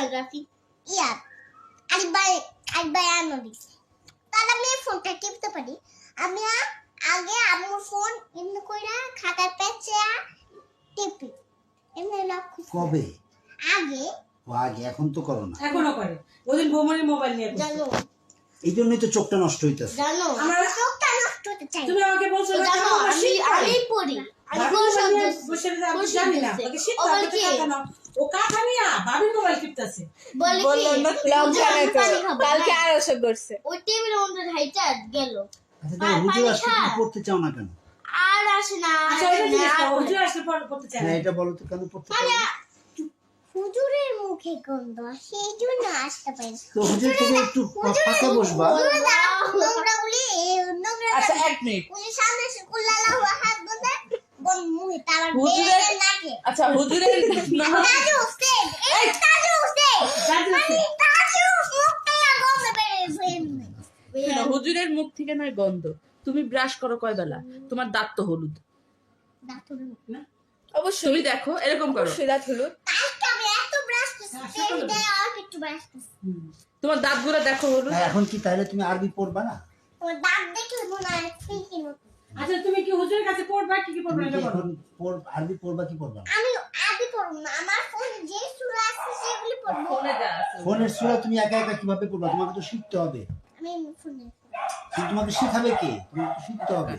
Graphic ইয়া আরেকবার আনো দিছি তাহলে আমি ফোনটা টিপতে পারি আমি আগে আমার ফোন এমনি কইরা খাতার পেঁচে টিপি এমনি লক কবে আগে আগে এখন তো করো না এখনো করে ওদিন বৌমনির মোবাইল নিয়ে করছে। জানো এই জন্যই তো চোখটা নষ্ট হইতেছে জানো আমরা চোখটা নষ্ট হতে চাই তুমি আমাকে বলছো না জানো আমার আমি শীত করে। আমি পড়ি আমি ভাবির কোন মোবাইল নিয়ে শব্দ বসে রয়েছে, আমি বসে জানি না রয়েছে। ওকে শীত ও করে, বলে ওকে কি? টাকা নাও। ও কাকা নিয়া ভাবির মোবাইল টিপতেছে বলে কি বললাম না লঙ্কা নাই তো পানি খাবো, কালকে হ্যাঁ। 250 করছে ওই টেবিলের মধ্যে হাইটা গেল আচ্ছা তাহলে হুজুর আসলে তুমি পড়তে চাও না কেন আর আসে না আচ্ছা ওই জিনিসটা হুজুর আসলে পড়তে চায় না। হ্যাঁ এটা বলো তো কেন পড়তে চাও না? হুজুরের মুখে গন্ধ সেই জন্য আসতে পারি তো হুজুর থেকে একটু ফাঁকা বসবা নোংরাগুলি নোংরা আচ্ছা 1 মিনিট উনি সামনে এসে কুল্লাল্লাহু আহাদ বলে বল মুহে তার হুজুরের বেড়ে নাকে আচ্ছা হুজুরের না তাজু হোসেন এই তাজু হোসেন জানি মানে তাজু মুখটা গন্ধ বেড়ে না, হুজুরের মুখ থেকে নয় গন্ধ তুমি ব্রাশ করো কয় বেলা তোমার দাঁত তো হলুদ না? অবশ্যই তুমি দেখো এরকম করো দাঁত হলুদ আজকে আমি এত ব্রাশ করছি তেল আর একটু ব্রাশ করছি হুম। তোমার দাঁতগুলো দেখো হলুদ হ্যাঁ, এখন কি তাহলে তুমি আরবি পড়বা না তোমার দাঁত দেখলে মনে হয় ঠিকই মতো আচ্ছা তুমি কি হুজুরের কাছে পড়বা কি পড়বা তুমি কি এটা বলো এখন আরবি পড়বা কি পড়বা না আমি আদি পড়ব না আমার ফোনে যে সূরা আছে সেগুলি পড়ব ফোনে যা আছে ফোনের সূরা তুমি একা একা কিভাবে পড়বা তোমাকে তো শিখতে হবে আমি ফোনে কিন্তু তোমাকে শেখাবে কে তোমাকে তো শিখতে হবে